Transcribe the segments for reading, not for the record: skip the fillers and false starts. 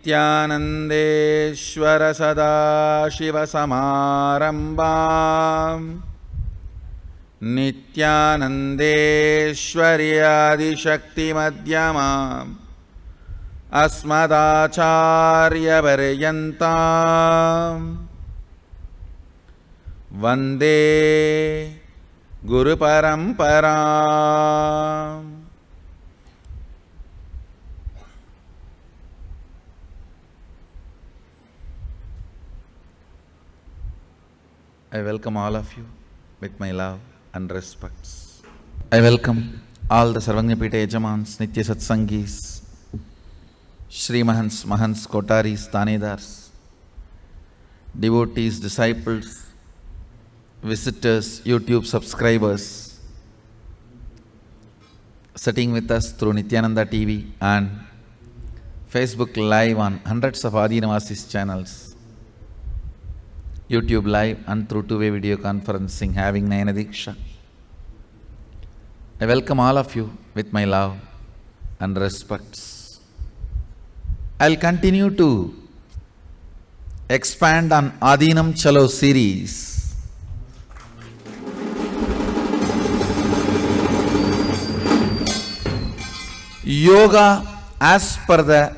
नित्यानन्देश्वर सदाशिवसमारम्भाम् नित्यानन्देश्वर्यादिशक्तिमध्यमाम् अस्मदाचार्यपर्यन्ताम् वन्दे गुरुपरम्पराम्। I welcome all of you with my love and respects. I welcome all the Sarvangnapita Yajamans, Nitya Satsangis, Shri Mahants, Mahants, Kotaris, Tanedars, devotees, disciples, visitors, YouTube subscribers, sitting with us through Nityananda TV and Facebook Live on hundreds of Adi Navasis channels, YouTube Live and through two-way video conferencing having Nayana Diksha. I welcome all of you with my love and respects. I'll continue to expand on Adinam Chalo series. Yoga as per the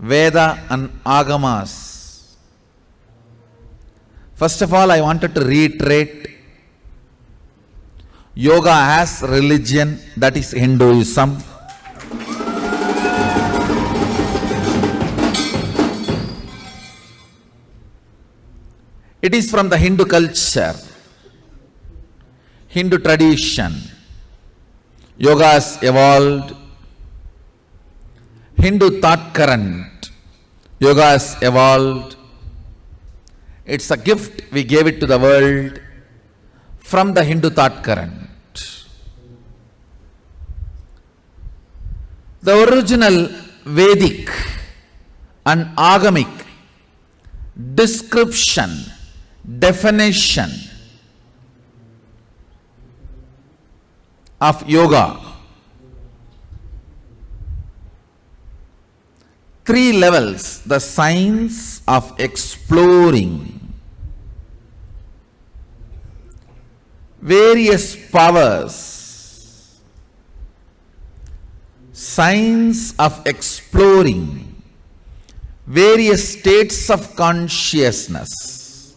Veda and Agamas. First of all, I wanted to reiterate yoga as religion, that is Hinduism. It is from the Hindu culture, Hindu tradition. Yoga has evolved. Hindu thought current. Yoga has evolved. It's a gift we gave it to the world from the Hindu thought current. The original Vedic and Agamic description, definition of yoga, three levels: the science of exploring various powers, science of exploring various states of consciousness,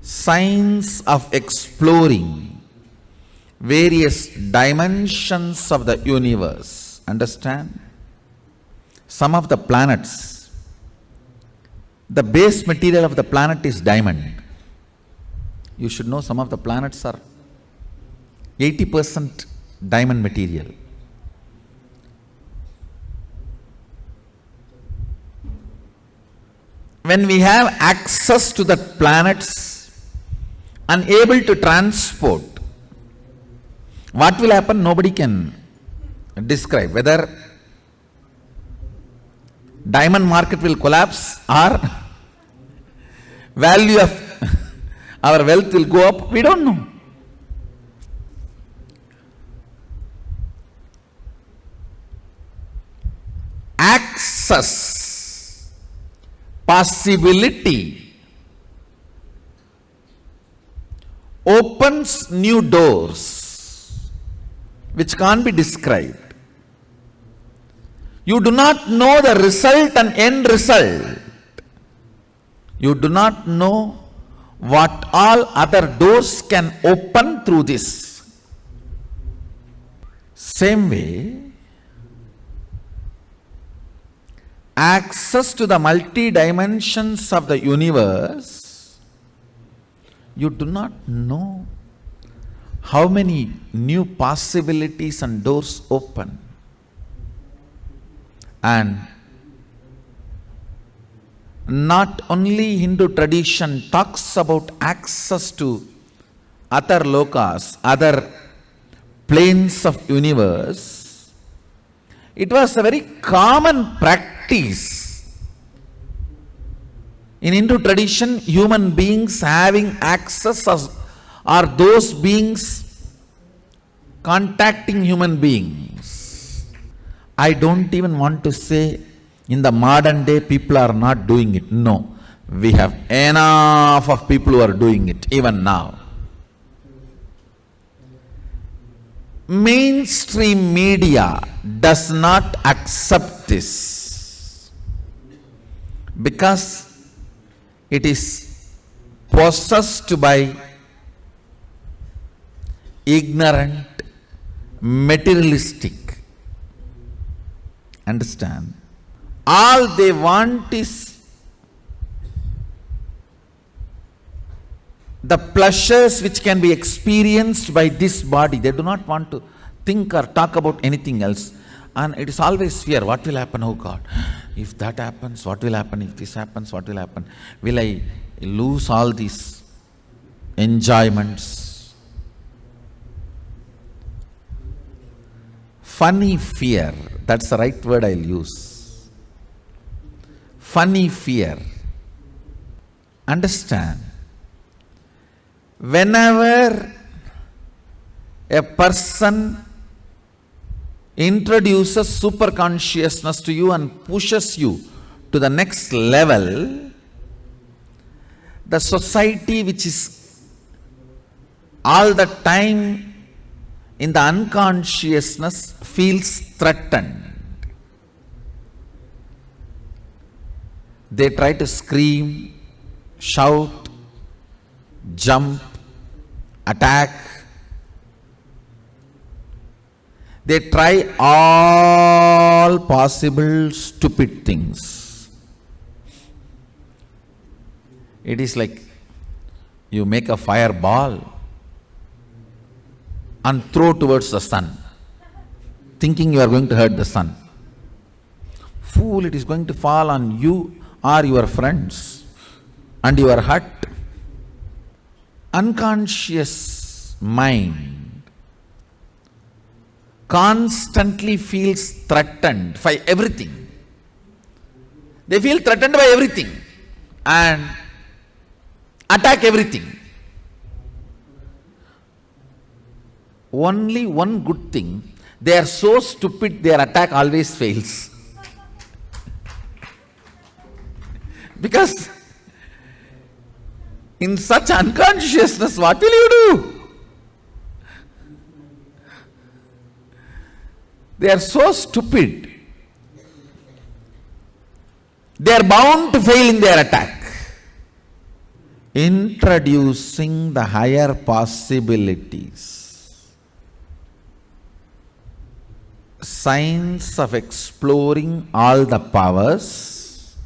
science of exploring various dimensions of the universe. Understand? Some of the planets, the base material of the planet is diamond. You should know some of the planets are 80% diamond material. When we have access to the planets and able to transport, what will happen? Nobody can describe. Whether diamond market will collapse or value of our wealth will go up, we don't know. Access, possibility, opens new doors which can't be described. You do not know the result and end result. You do not know what all other doors can open through this. Same way, access to the multi-dimensions of the universe, you do not know how many new possibilities and doors open. And not only Hindu tradition talks about access to other lokas, other planes of universe, it was a very common practice. In Hindu tradition, human beings having access are those beings contacting human beings. I don't even want to say In the modern day, people are not doing it. No. We have enough of people who are doing it, even now. Mainstream media does not accept this because it is possessed by ignorant, materialistic. Understand? All they want is the pleasures which can be experienced by this body. They do not want to think or talk about anything else. And it is always fear. What will happen? Oh God, if that happens, what will happen? If this happens, what will happen? Will I lose all these enjoyments? Funny fear. That's the right word I'll use. Funny fear. Understand? Whenever a person introduces super consciousness to you and pushes you to the next level, the society which is all the time in the unconsciousness feels threatened. They try to scream, shout, jump, attack. They try all possible stupid things. It is like you make a fireball and throw towards the sun, thinking you are going to hurt the sun. Fool, it is going to fall on you or your friends and you are hurt. Unconscious mind constantly feels threatened by everything. They feel threatened by everything and attack everything. Only one good thing, they are so stupid their attack always fails. Because in such unconsciousness, what will you do? They are so stupid. They are bound to fail in their attack. Introducing the higher possibilities. Science of exploring all the powers.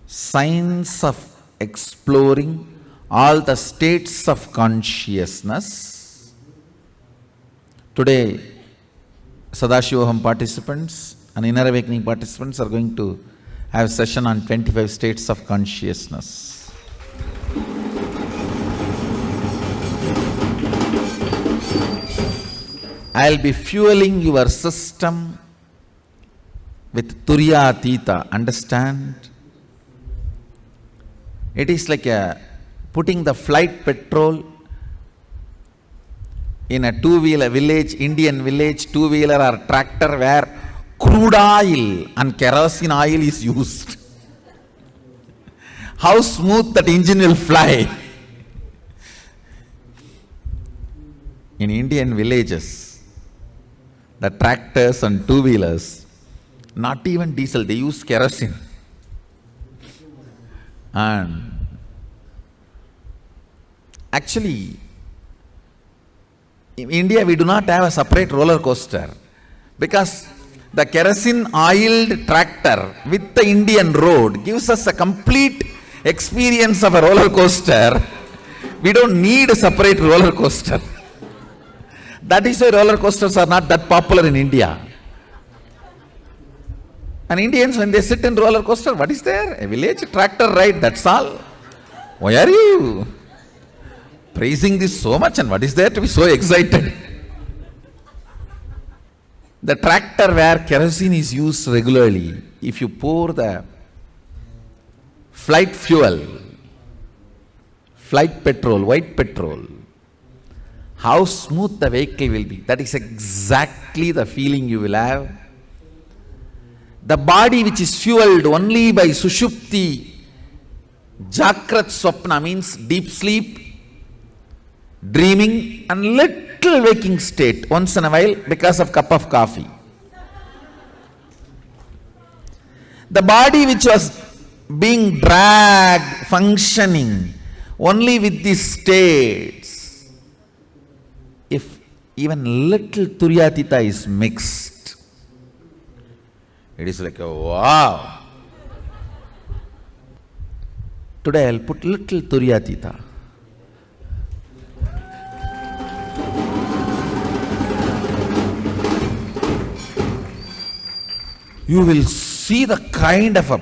Science of exploring all the states of consciousness. Today, Sadashivoham participants and Inner Awakening participants are going to have a session on 25 states of consciousness. I'll be fueling your system with Turiya Atita. Understand? It is like putting the flight petrol in a two-wheeler village, Indian village, two-wheeler or tractor where crude oil and kerosene oil is used. How smooth that engine will fly. In Indian villages, the tractors and two-wheelers, not even diesel, they use kerosene. And actually, in India we do not have a separate roller coaster because the kerosene oiled tractor with the Indian road gives us a complete experience of a roller coaster. We don't need a separate roller coaster. That is why roller coasters are not that popular in India. And Indians, when they sit in roller coaster, what is there? A village tractor ride, that's all. Why are you praising this so much, and what is there to be so excited? The tractor where kerosene is used regularly, if you pour the flight fuel, flight petrol, white petrol, how smooth the vehicle will be. That is exactly the feeling you will have The body which is fueled only by Sushupti, Jakrat Swapna means deep sleep, dreaming and little waking state once in a while because of cup of coffee. The body which was being dragged, functioning only with these states, if even little Turyatita is mixed, it is like, a wow. Today I'll put little Turyatita. You will see the kind of a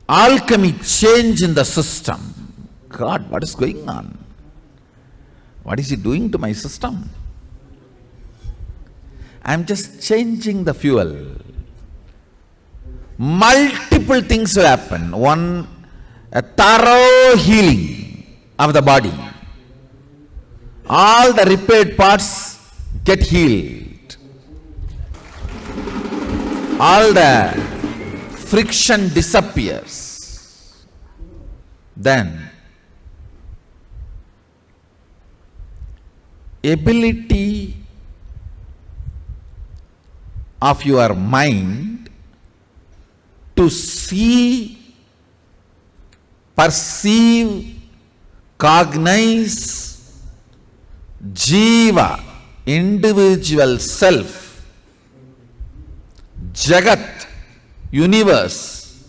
alchemy change in the system. God, what is going on? What is he doing to my system? I am just changing the fuel. Multiple things will happen. One, a thorough healing of the body. All the repaired parts get healed. All the friction disappears. Then, ability of your mind to see, perceive, cognize Jiva, individual self, Jagat, universe,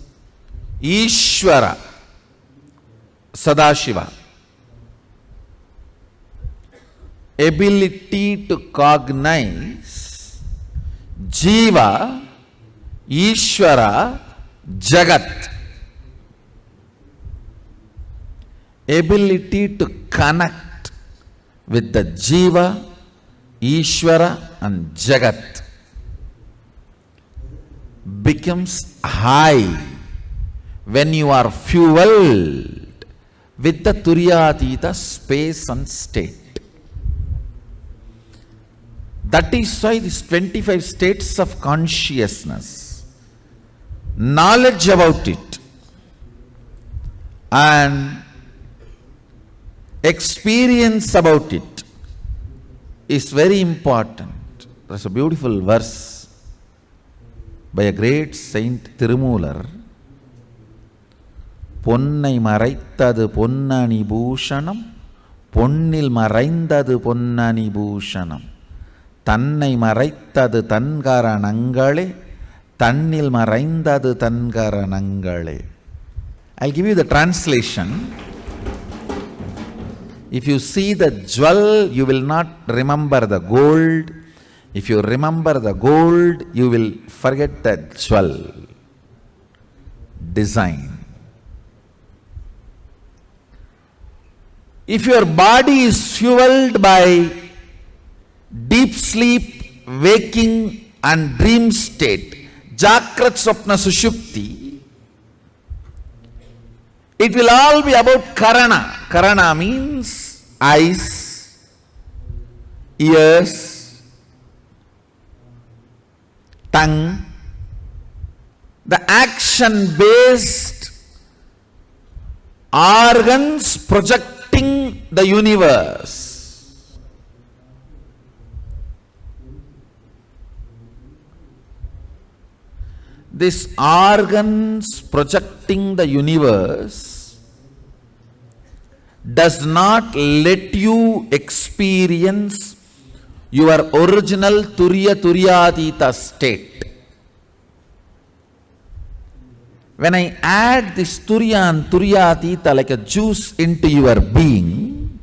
Ishvara, Sadashiva. Ability to cognize Jiva, Ishvara, Jagat. Ability to connect with the Jiva, Ishvara and Jagat becomes high when you are fueled with the Turyatita space and state. That is why these 25 states of consciousness, knowledge about it and experience about it is very important. There's a beautiful verse by a great saint Tirumular. Ponnai maraitthadu ponnani bhushanam, ponnil maraindadu ponnani bhushanam, tannai maraitthadu tankaranangale, tannil maraindadu tankaranangale. I'll give you the translation. If you see the jewel, you will not remember the gold. If you remember the gold, you will forget the jewel. Design. If your body is fueled by deep sleep, waking and dream state, Jakrat Swapna Sushupti, it will all be about Karana. Karana means eyes, ears, tongue, the action-based organs projecting the universe. These organs projecting the universe does not let you experience your original Turyatita state. When I add this Turya and Turyatita like a juice into your being,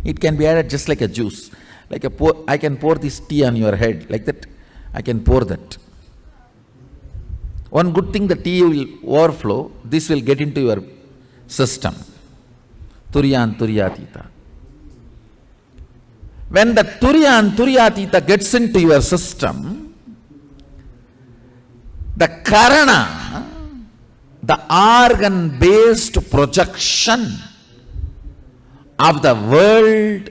it can be added just like a juice. Like I can pour this tea on your head, like that, I can pour that. One good thing, the tea will overflow, this will get into your system. Turya and Turyatita. When the Turya and Turyatita gets into your system, the Karana, the organ-based projection of the world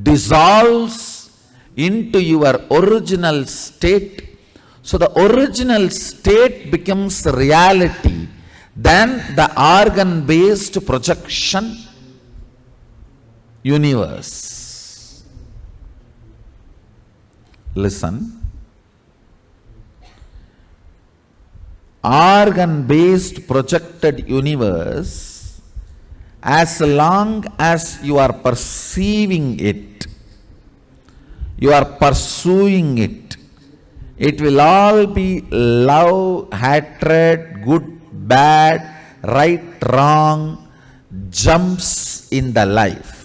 dissolves into your original state So the original state becomes reality, then the organ-based projection universe. Listen. Organ-based projected universe, as long as you are perceiving it, you are pursuing it, it will all be love, hatred, good, bad, right, wrong, jumps in the life.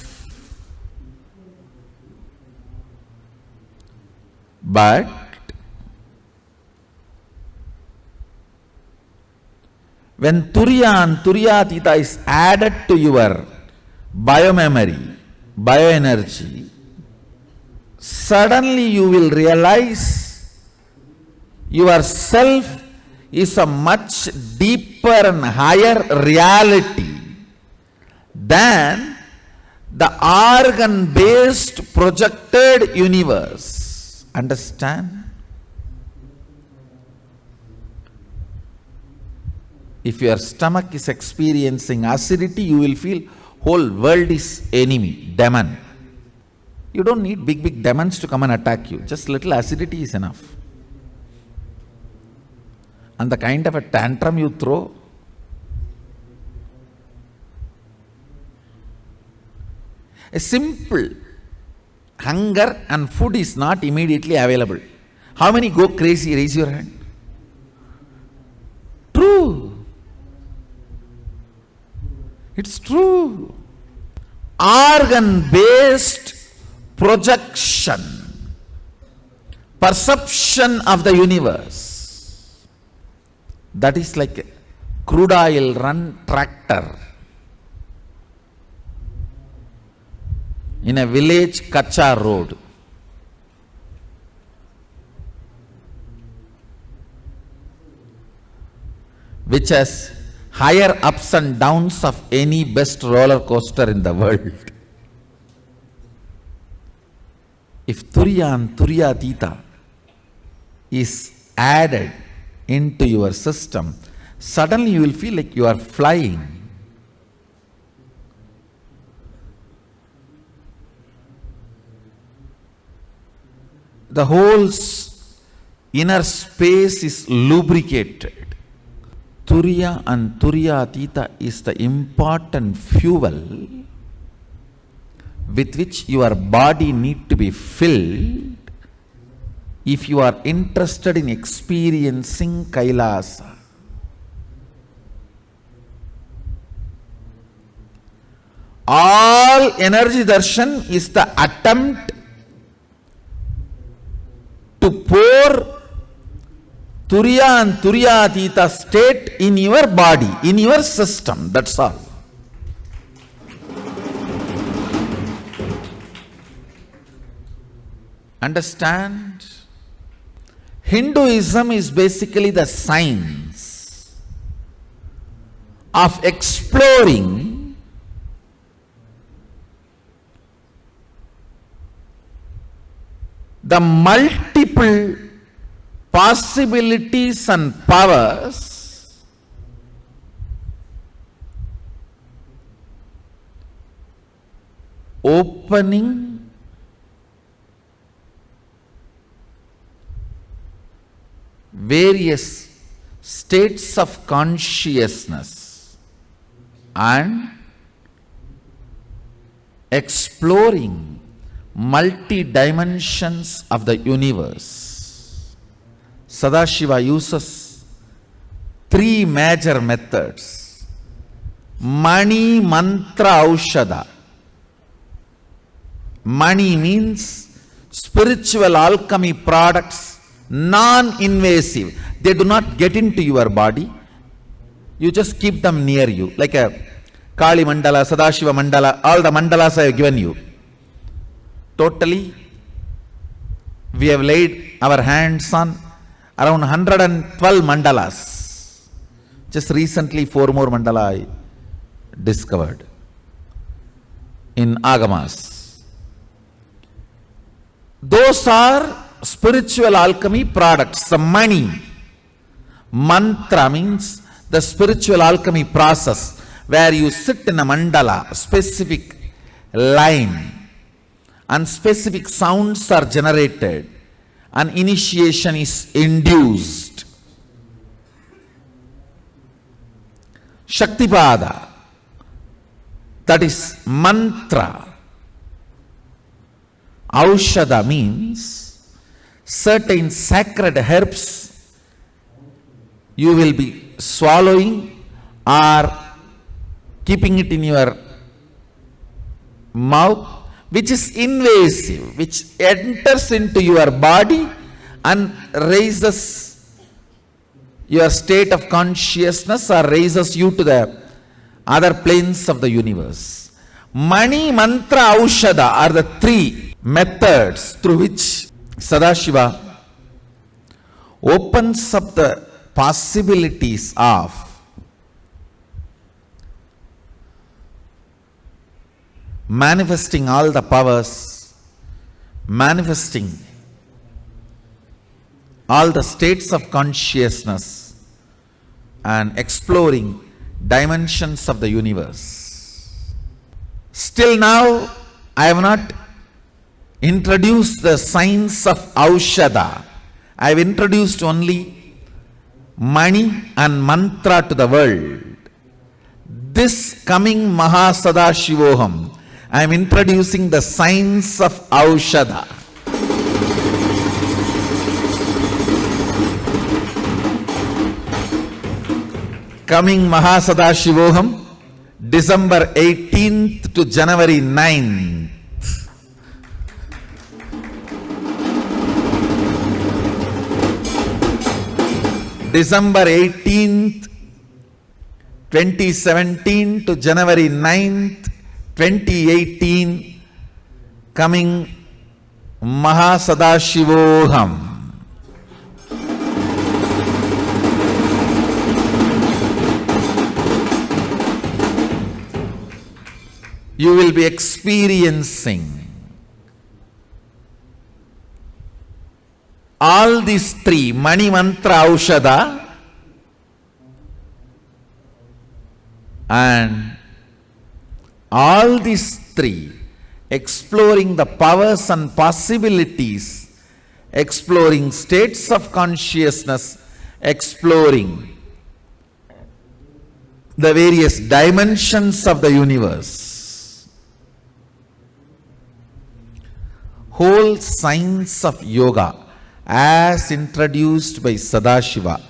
But when Turiya and Turiyatita is added to your biomemory, bioenergy, suddenly you will realize yourself is a much deeper and higher reality than the organ-based projected universe. Understand? If your stomach is experiencing acidity, you will feel whole world is enemy, demon. You don't need big demons to come and attack you. Just little acidity is enough. And the kind of a tantrum you throw, a simple hunger and food is not immediately available. How many go crazy? Raise your hand. True. It's true. Organ-based projection, perception of the universe, that is like a crude oil run tractor in a village Kacha road. Which has higher ups and downs of any best roller coaster in the world. If Turiya and Turiyatita is added into your system, suddenly you will feel like you are flying. The whole inner space is lubricated. Turiya and Turiyatita is the important fuel with which your body need to be filled if you are interested in experiencing Kailasa. All energy darshan is the attempt to pour Turiya and Turiyatita state in your body, in your system, that's all. Understand? Hinduism is basically the science of exploring the multiple possibilities and powers opening various states of consciousness and exploring multi-dimensions of the universe. Sadashiva uses three major methods. Mani, Mantra, Aushadha. Mani means spiritual alchemy products, non-invasive. They do not get into your body. You just keep them near you. Like a Kali Mandala, Sadashiva Mandala, all the mandalas I have given you. Totally, we have laid our hands on around 112 mandalas. Just recently 4 more mandala I discovered in Agamas. Those are spiritual alchemy products, the money. Mantra means the spiritual alchemy process where you sit in a mandala, specific line, and specific sounds are generated, and initiation is induced. Shaktipada, that is mantra. Aushadha means certain sacred herbs you will be swallowing or keeping it in your mouth, which is invasive, which enters into your body and raises your state of consciousness or raises you to the other planes of the universe. Mani, mantra, aushadha are the three methods through which Sadashiva opens up the possibilities of manifesting all the powers, manifesting all the states of consciousness, and exploring dimensions of the universe. Still now, I have not introduced the science of Aushadha. I have introduced only Mani and mantra to the world. This coming Mahasadashivoham, I am introducing the science of Aushadha. Coming Mahasadashivoham, December 18th to January 9th. December 18th, 2017 to January 9th, 2018, coming Mahasadashivoham. You will be experiencing all these three, Mani, Mantra, Aushadha, and all these three, exploring the powers and possibilities, exploring states of consciousness, exploring the various dimensions of the universe. Whole science of yoga, as introduced by Sadashiva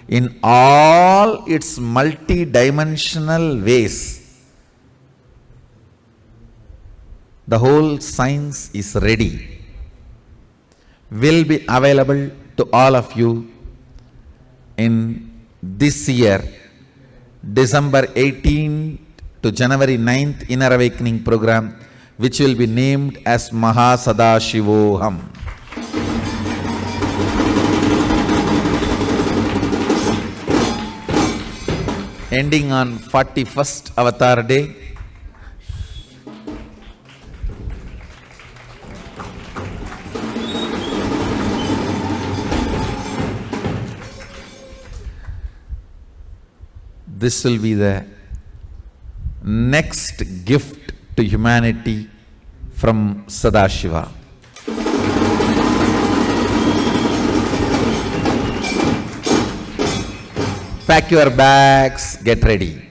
in all its multi-dimensional ways, the whole science is ready, will be available to all of you in this year, December 18 to January 9th Inner Awakening program, which will be named as Mahasadashivoham. Ending on 41st Avatar Day. This will be the next gift to humanity from Sadashiva. Pack your bags, get ready.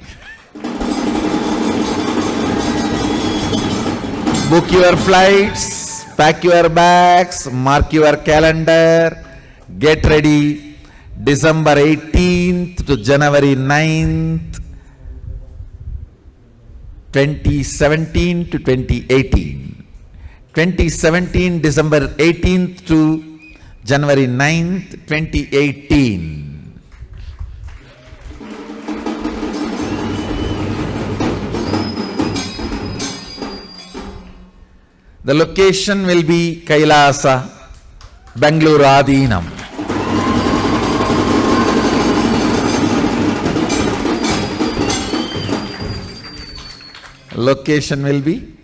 Book your flights, pack your bags, mark your calendar, get ready. December 18th to January 9th, 2017 to 2018. 2017, December 18th to January 9th, 2018. The location will be Kailasa, Bangalore Adhinam. Location will be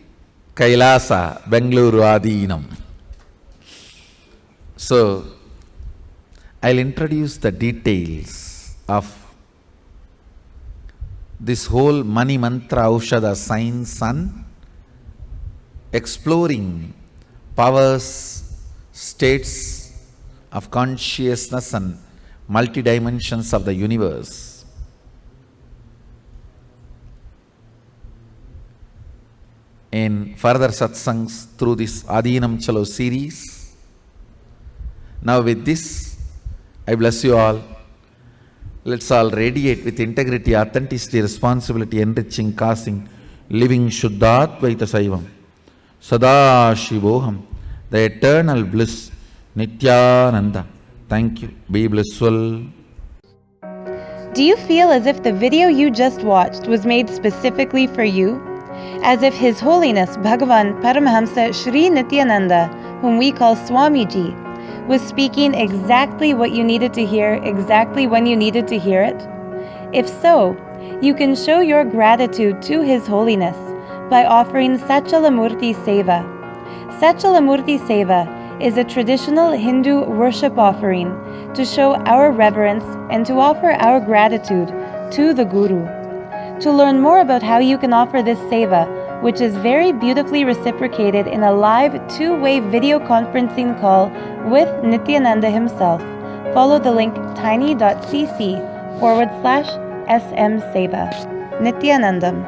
Kailasa, Bangalore Adhinam. So, I'll introduce the details of this whole Mani Mantra Aushadha science on exploring powers, states of consciousness and multi-dimensions of the universe. In further satsangs through this Adinam Chalo series. Now with this, I bless you all. Let's all radiate with integrity, authenticity, responsibility, enriching, causing, living Shuddhatvaita Saivam. Sada Shivoham, the eternal bliss, Nityananda. Thank you. Be blissful. Do you feel as if the video you just watched was made specifically for you? As if His Holiness Bhagavan Paramahamsa Shri Nityananda, whom we call Swamiji, was speaking exactly what you needed to hear exactly when you needed to hear it? If so, you can show your gratitude to His Holiness by offering Sachalamurti Seva. Sachalamurti Seva is a traditional Hindu worship offering to show our reverence and to offer our gratitude to the Guru. To learn more about how you can offer this seva, which is very beautifully reciprocated in a live two-way video conferencing call with Nityananda himself, follow the link tiny.cc/SM Seva. Nityanandam.